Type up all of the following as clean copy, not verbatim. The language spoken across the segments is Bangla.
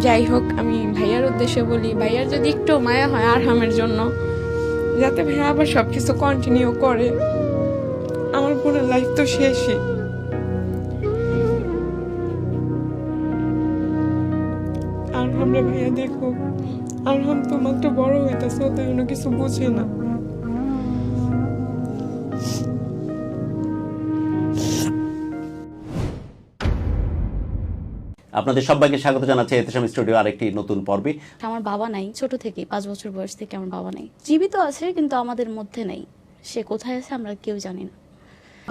যাই হোক, আমি ভাইয়ার উদ্দেশ্যে বলি, ভাইয়ার যদি একটু মায়া হয় আরহামের জন্য, যাতে ভাইয়া আবার সবকিছু কন্টিনিউ করে। আমার পুরো লাইফ তো শেষই। আরহামরে ভাইয়া দেখো, আরহাম তো মাত্র বড় হইতেছে, তো এগুলো কিছু বুঝে না। আপনাদের সবাইকে স্বাগত জানাচ্ছি এতেশাম স্টুডিও আরেকটি নতুন পর্বে। আমার বাবা নাই, ছোট থেকেই 5 বছর বয়স থেকে আমার বাবা নাই। জীবিত আছে কিন্তু আমাদের মধ্যে নেই। সে কোথায় আছে আমরা কেউ জানি না।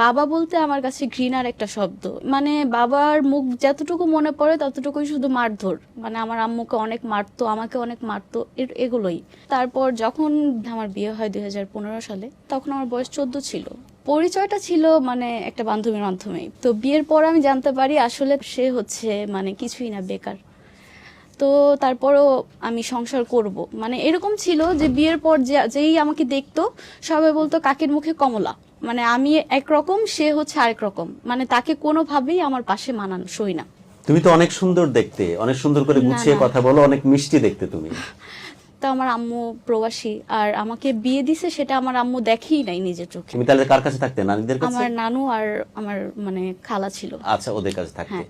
বাবা বলতে আমার কাছে ঘৃণার একটা শব্দ। মানে বাবার মুখ যতটুকু মনে পড়ে ততটুকুই শুধু মারধর। মানে আমার আম্মুকে অনেক মারতো, আমাকে অনেক মারতো, এগুলোই। তারপর যখন আমার বিয়ে হয় 2015 সালে, তখন আমার বয়স 14 ছিল। পরিচয়টা ছিল মানে একটা বান্ধবীর মাধ্যমেই। তো বিয়ের পর আমি জানতে পারি আসলে সে হচ্ছে মানে কিছুই না, বেকার। তো তারপরও আমি সংসার করব, মানে এরকম ছিল যে বিয়ের পর যেই আমাকে দেখতো সবাই বলতো কাকের মুখে কমলা। মানে আমি একরকম, সে হচ্ছে আরেক রকম। মানে তাকে কোনোভাবেই আমার পাশে মানানসই না। তুমি তো অনেক সুন্দর দেখতে, অনেক সুন্দর করে গুছিয়ে কথা বলো, অনেক মিষ্টি দেখতে তুমি। তো আমার আম্মু প্রবাসী, আর আমাকে বিয়ে দিছে সেটা আমার আম্মু দেখেই নাই নিজের চোখে। তুমি তাহলে কার কাছে থাকতে? নানীদের কাছে? আমার নানু আর আমার মানে খালা ছিল। আচ্ছা, ওদের কাছে থাকতে।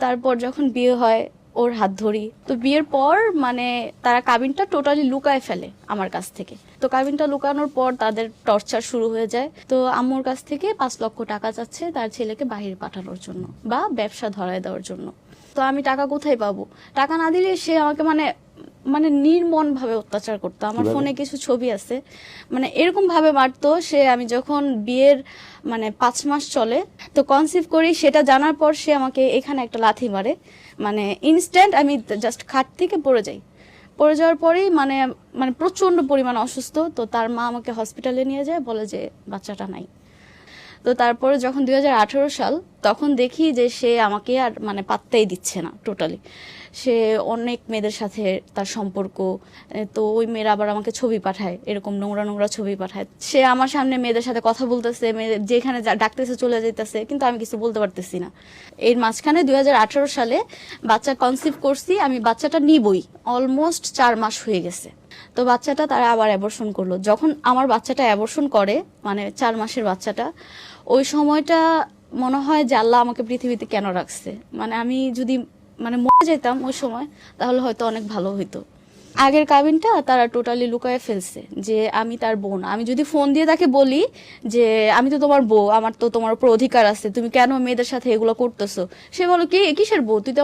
তারপর যখন বিয়ে হয় ওর হাত ধরি। তো বিয়ের পর মানে তারা কাবিনটা টোটালি লুকায় ফেলে আমার কাছ থেকে। তো কাবিনটা লুকানোর পর তাদের টর্চার শুরু হয়ে যায়। তো আম্মুর কাছ থেকে 5 লক্ষ টাকা চাচ্ছে তার ছেলেকে বাহিরে পাঠানোর জন্য বা ব্যবসা ধরায় দেওয়ার জন্য। তো আমি টাকা কোথায় পাবো? টাকা না দিলে সে আমাকে মানে মানে নির্মম ভাবে অত্যাচার করতো। আমার ফোনে কিছু ছবি আছে, মানে এরকম ভাবে মারতো সে। আমি যখন বিয়ের মানে 5 মাস চলে, তো কনসিভ করি, সেটা জানার পর সে আমাকে এখানে একটা লাথি মারে। মানে ইনস্ট্যান্ট আমি জাস্ট খাট থেকে পড়ে যাই। পড়ে যাওয়ার পরেই মানে মানে প্রচন্ড পরিমাণ অসুস্থ। তো তার মা আমাকে হসপিটালে নিয়ে যায়, বলে যে বাচ্চাটা নাই। তো তারপরে যখন 2018 সাল, তখন দেখি যে সে আমাকে আর মানে পাত্তাই দিচ্ছে না টোটালি। সে অনেক মেয়েদের সাথে তার সম্পর্ক। তো ওই মেয়েরা আবার আমাকে ছবি পাঠায়, এরকম নোংরা নোংরা ছবি পাঠায়। সে আমার সামনে মেয়েদের সাথে কথা বলতেছে, যেখানে ডাকতেছে চলে যেতেছে, কিন্তু আমি কিছু বলতে পারতেছি না। এর মাঝখানে 2018 সালে বাচ্চা কনসিভ করছি আমি। বাচ্চাটা নিবই, অলমোস্ট 4 মাস হয়ে গেছে। তো বাচ্চাটা তারা আবার অ্যাবর্শন করলো। যখন আমার বাচ্চাটা অ্যাবর্শন করে, মানে 4 মাসের বাচ্চাটা, ওই সময়টা মনে হয় যে আল্লাহ আমাকে পৃথিবীতে কেন রাখছে। মানে আমি যদি মানে মরে যেতাম ওই সময়, তাহলে হয়তো অনেক ভালো হইতো। আগের কাবিনটা তারা টোটালি লুকায়ে ফেলছে যে আমি তার বোন। আমি যদি ফোন দিয়ে তাকে বলি যে আমি তো তোমার বউ, আমার তো তোমার উপর অধিকার আছে, তুমি কেন মেয়েদের সাথে এগুলো করতেছো, সে বলো কি কিসের বউ, তুই তো